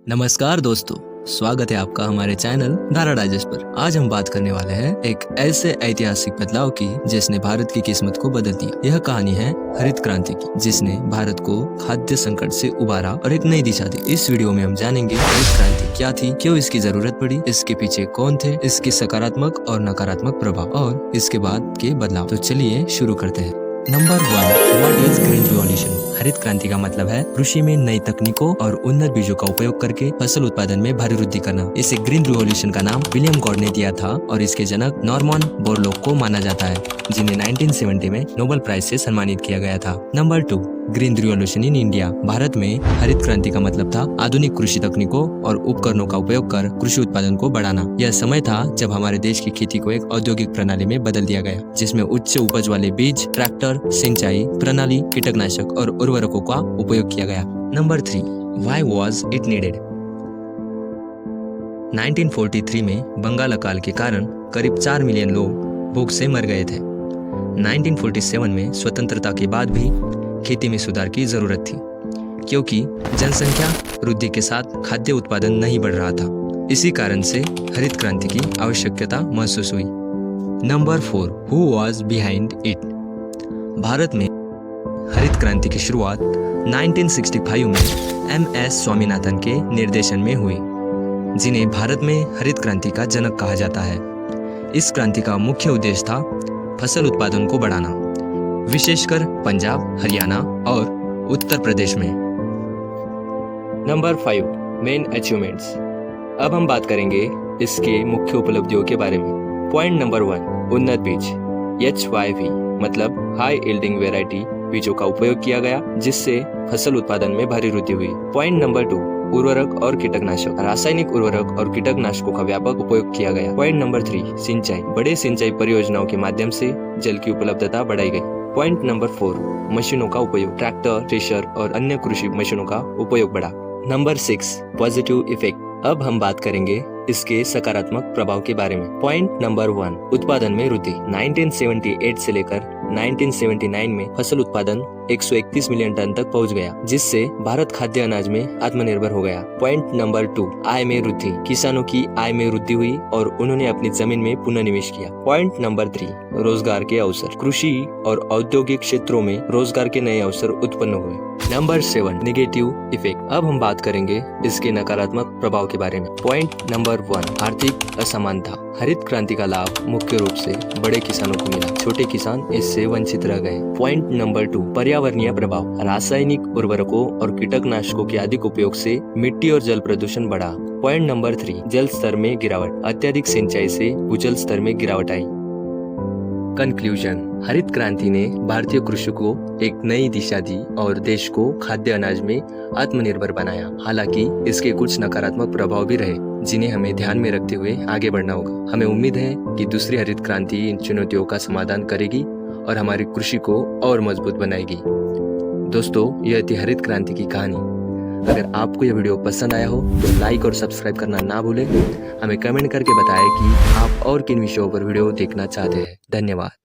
नमस्कार दोस्तों, स्वागत है आपका हमारे चैनल धारा डाइजेस्ट पर। आज हम बात करने वाले हैं एक ऐसे ऐतिहासिक बदलाव की जिसने भारत की किस्मत को बदल दिया। यह कहानी है हरित क्रांति की, जिसने भारत को खाद्य संकट से उबारा और एक नई दिशा दी। इस वीडियो में हम जानेंगे हरित क्रांति क्या थी, क्यों इसकी जरूरत पड़ी, इसके पीछे कौन थे, इसके सकारात्मक और नकारात्मक प्रभाव और इसके बाद के बदलाव। तो चलिए शुरू करते हैं। Number 1, what is green revolution? हरित क्रांति का मतलब है कृषि में नई तकनीकों और उन्नत बीजों का उपयोग करके फसल उत्पादन में भारी वृद्धि करना। इसे ग्रीन रिवॉल्यूशन का नाम विलियम गॉड ने दिया था और इसके जनक नॉर्मन बोरलॉग को माना जाता है, जिन्हें 1970 में नोबेल प्राइज से सम्मानित किया गया था। Number 2, green revolution in India. Bharat में हरित क्रांति का मतलब था आधुनिक कृषि तकनीकों और उपकरणों का उपयोग कर कृषि उत्पादन को बढ़ाना। यह समय था जब हमारे देश की खेती को एक औद्योगिक प्रणाली में बदल दिया गया, जिसमें उच्च उपज वाले बीज, ट्रैक्टर, सिंचाई प्रणाली, कीटनाशक और उर्वरकों का उपयोग किया गया। Number 3, why was it needed? 1943 में बंगाल अकाल के कारण करीब 4 मिलियन लोग भूख से मर गए थे। 1947 में स्वतंत्रता के बाद भी खेती में सुधार की जरूरत थी, क्योंकि जनसंख्या वृद्धि के साथ खाद्य उत्पादन नहीं बढ़ रहा था। इसी कारण से हरित क्रांति की आवश्यकता महसूस हुई। Number 4, who was behind it? Bharat में हरित क्रांति की शुरुआत 1965 में MS स्वामीनाथन के निर्देशन में हुई, जिन्हें भारत में हरित क्रांति का जनक कहा जाता है। इस क्रांति का मुख्य उद्देश्य था फसल उत्पादन को बढ़ाना, विशेषकर पंजाब, हरियाणा और उत्तर प्रदेश में। Number 5, main achievements. अब हम बात करेंगे इसके मुख्य उपलब्धियों के बारे में। पॉइंट नंबर 1, उन्नत बीज HYV मतलब हाई यील्डिंग वैरायटी बीजों का उपयोग किया गया, जिससे फसल उत्पादन में भारी वृद्धि हुई। पॉइंट नंबर 2, उर्वरक और कीटनाशक। रासायनिक उर्वरक और कीटनाशकों का व्यापक उपयोग किया गया। पॉइंट नंबर 3, सिंचाई। बड़े सिंचाई परियोजनाओं के माध्यम से जल की उपलब्धता बढ़ाई गई। पॉइंट नंबर 4, मशीनों का उपयोग। ट्रैक्टर, थ्रेशर और अन्य कृषि मशीनों का उपयोग बढ़ा। Number 6, positive effect. अब हम बात करेंगे इसके सकारात्मक प्रभाव के बारे में। पॉइंट नंबर 1, उत्पादन में वृद्धि। 1978 से लेकर 1979 में फसल उत्पादन 131 मिलियन टन तक पहुंच गया, जिससे भारत खाद्य अनाज में आत्मनिर्भर हो गया। पॉइंट नंबर 2, आय में वृद्धि। किसानों की आय में वृद्धि हुई और उन्होंने अपनी जमीन में पुनः निवेश किया। पॉइंट नंबर 3, रोजगार के अवसर। कृषि और औद्योगिक क्षेत्रों में रोजगार के नए अवसर उत्पन्न हुए। Number 7, negative effect. अब हम बात करेंगे इसके नकारात्मक प्रभाव के बारे में। पॉइंट नंबर 1, आर्थिक असमानता। हरित क्रांति का लाभ मुख्य रूप से बड़े किसानों को मिला, छोटे किसान इससे वंचित रह गए। पॉइंट नंबर 2, पर्यावरणीय प्रभाव। रासायनिक उर्वरकों और कीटनाशकों के अधिक उपयोग से मिट्टी और जल प्रदूषण बढ़ा। पॉइंट नंबर 3, जल स्तर में गिरावट। अत्यधिक सिंचाई से भूजल स्तर में गिरावट आई। कंक्लूजन, हरित क्रांति ने भारतीय कृषि को एक नई दिशा दी और देश को खाद्य अनाज में आत्मनिर्भर बनाया। हालांकि इसके कुछ नकारात्मक प्रभाव भी रहे, जिन्हें हमें ध्यान में रखते हुए आगे बढ़ना होगा। हमें उम्मीद है कि दूसरी हरित क्रांति इन चुनौतियों का समाधान करेगी और हमारी कृषि को और मजबूत बनाएगी। दोस्तों, यह थी हरित क्रांति की कहानी। अगर आपको यह वीडियो पसंद आया हो तो लाइक और सब्सक्राइब करना ना भूलें। हमें कमेंट करके बताएं कि आप और किन विषयों पर वीडियो देखना चाहते हैं। धन्यवाद।